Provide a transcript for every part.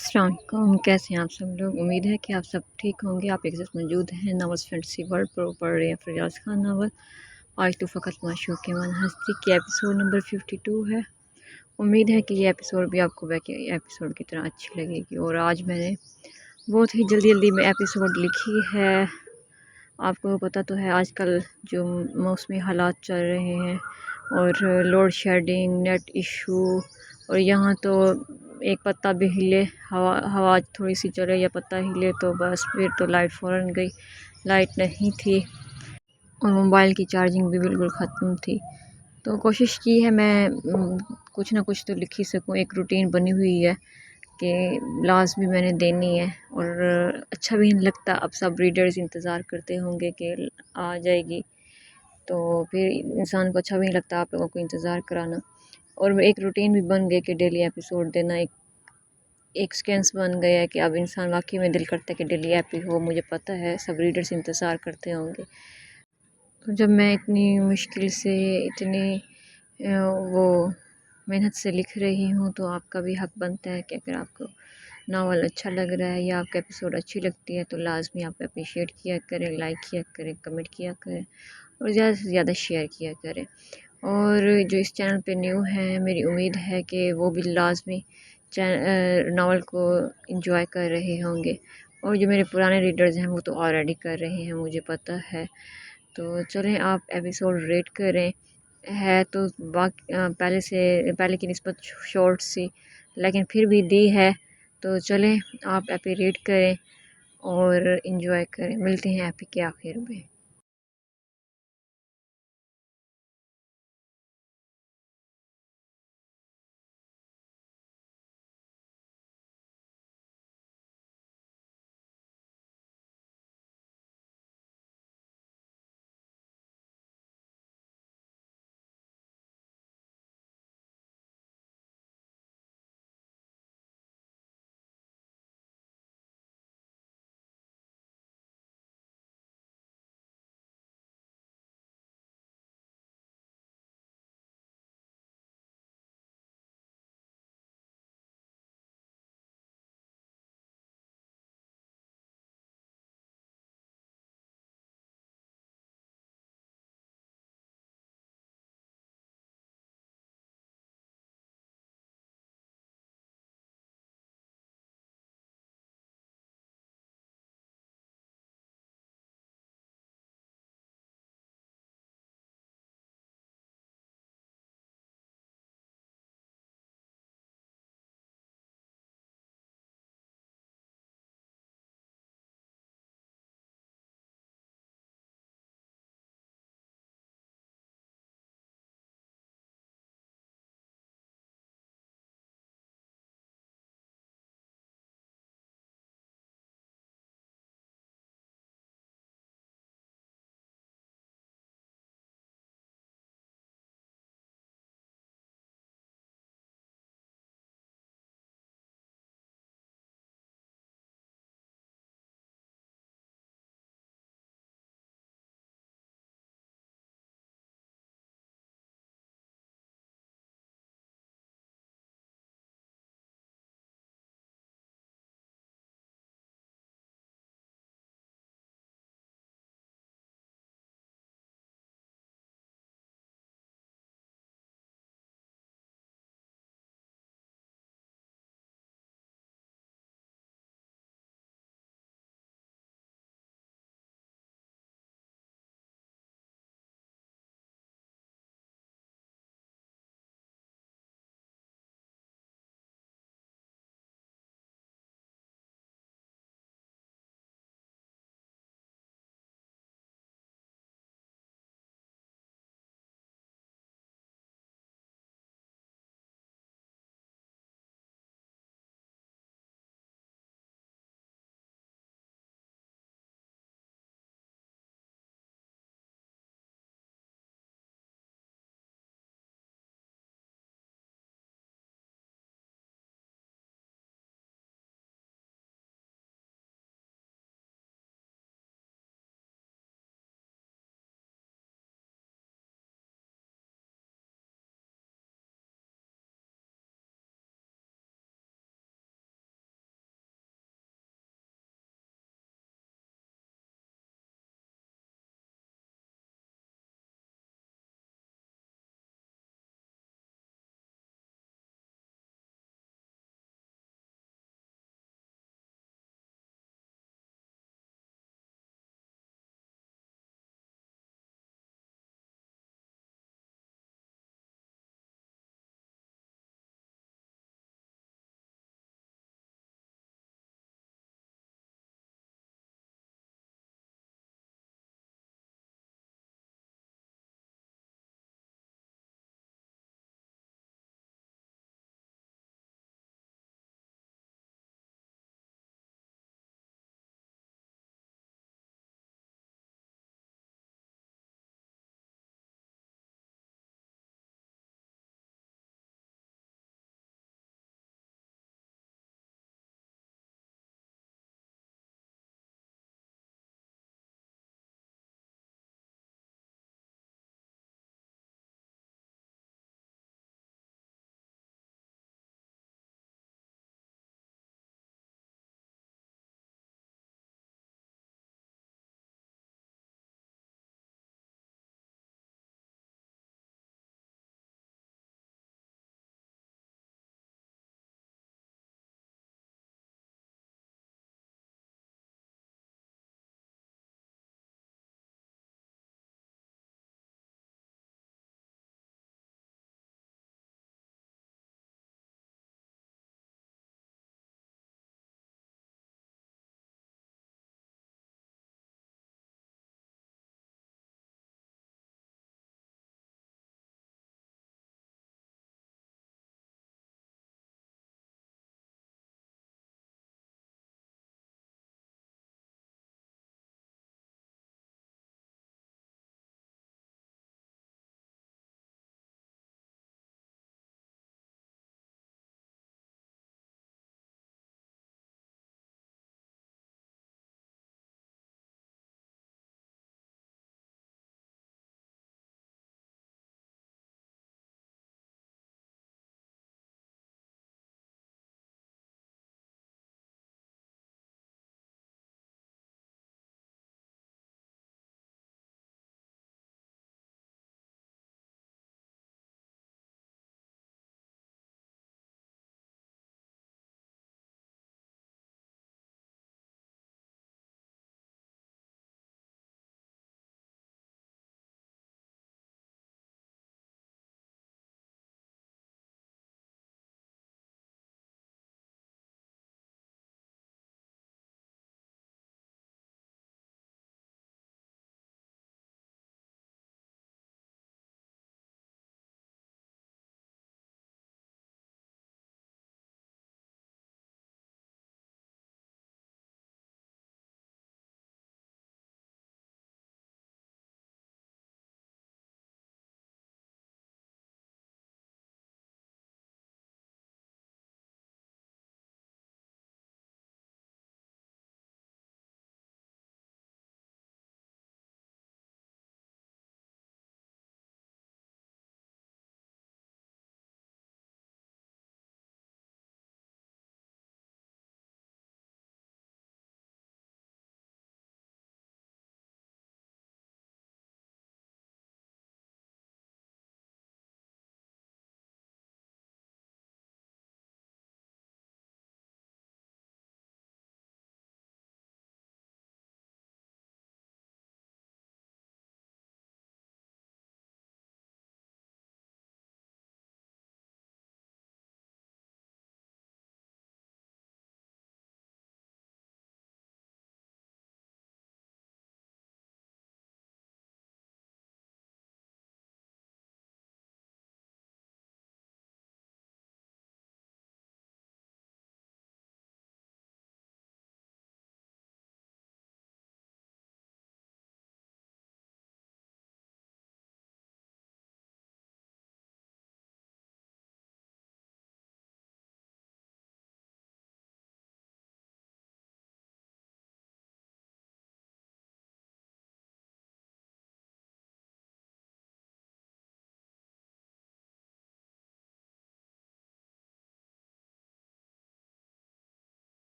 अस्सलाम वालेकुम, कैसे हैं आप सब लोग। उम्मीद है कि आप सब ठीक होंगे। आप एक साथ मौजूद हैं नावल्स फैंटेसी वर्ल्ड पर पढ़ रहे हैं फरियाज खान नावल। आज तो फ़कत माशूक़ के मन हस्ती की एपिसोड नंबर 52 है। उम्मीद है कि ये एपिसोड भी आपको बाकी एपिसोड की तरह अच्छी लगेगी। और आज मैंने बहुत ही जल्दी जल्दी में एपिसोड लिखी है। आपको पता तो है आजकल जो मौसमी हालात चल रहे हैं और लोड शेडिंग, नेट इशू, और यहाँ तो एक पत्ता भी हिले, हवा हवा थोड़ी सी चले या पत्ता हिले तो बस फिर तो लाइट फ़ौरन गई। लाइट नहीं थी और मोबाइल की चार्जिंग भी बिल्कुल ख़त्म थी। तो कोशिश की है मैं कुछ ना कुछ तो लिख ही सकूँ। एक रूटीन बनी हुई है कि लास्ट भी मैंने देनी है और अच्छा भी नहीं लगता। अब सब रीडर्स इंतज़ार करते होंगे कि आ जाएगी, तो फिर इंसान को अच्छा भी नहीं लगता आप लोगों को इंतज़ार कराना। और एक रूटीन भी बन गई कि डेली एपिसोड देना एक स्केंस बन गया है कि अब इंसान वाकई में दिल करता है कि डेली एपी हो। मुझे पता है सब रीडर्स इंतज़ार करते होंगे। तो जब मैं इतनी मुश्किल से इतनी वो मेहनत से लिख रही हूँ तो आपका भी हक बनता है कि अगर आपको नावल अच्छा लग रहा है या आपका एपिसोड अच्छी लगती है तो लाजमी आप अप्रिशिएट किया करें, लाइक किया करें, कमेंट किया करें और ज़्यादा से ज़्यादा शेयर किया करें। और जो इस चैनल पे न्यू हैं, मेरी उम्मीद है कि वो भी लाजमी नावल को एंजॉय कर रहे होंगे। और जो मेरे पुराने रीडर्स हैं वो तो ऑलरेडी कर रहे हैं, मुझे पता है। तो चलें आप एपिसोड रेट करें। है तो पहले की निस्बत शॉर्ट सी, लेकिन फिर भी दी है। तो चलें आप एपी रेट करें और इन्जॉय करें। मिलते हैं एपी के आखिर में।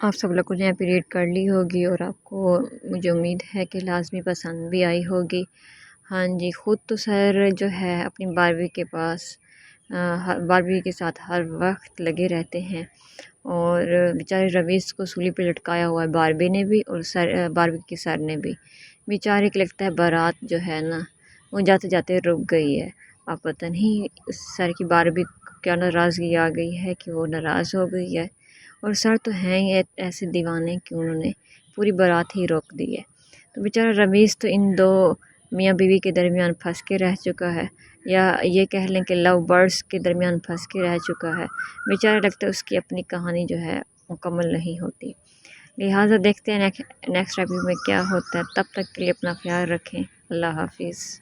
آپ سب لوگوں نے ابھی ریڈ کر لی ہوگی اور آپ کو مجھے امید ہے کہ لازمی پسند بھی آئی ہوگی۔ ہاں جی، خود تو سر جو ہے اپنی باربی کے پاس باربی کے ساتھ ہر وقت لگے رہتے ہیں، اور بیچارے رویز کو سولی پہ لٹکایا ہوا ہے باربی نے بھی اور باربی کے سر نے بھی۔ بیچارے کو لگتا ہے بارات جو ہے نا وہ جاتے جاتے رک گئی ہے، اب پتہ نہیں اس سر کی باربی کو کیا ناراضگی آ گئی ہے کہ وہ ناراض ہو گئی ہے، اور سر تو ہیں ہی ایسے دیوانے کہ انہوں نے پوری بارات ہی روک دی ہے۔ تو بیچارہ رویز تو ان دو میاں بیوی کے درمیان پھنس کے رہ چکا ہے، یا یہ کہہ لیں کہ لو برڈس کے درمیان پھنس کے رہ چکا ہے۔ بیچارہ لگتا ہے اس کی اپنی کہانی جو ہے مکمل نہیں ہوتی، لہٰذا دیکھتے ہیں نیکسٹ ایپیسوڈ میں کیا ہوتا ہے۔ تب تک کے لیے اپنا خیال رکھیں، اللہ حافظ۔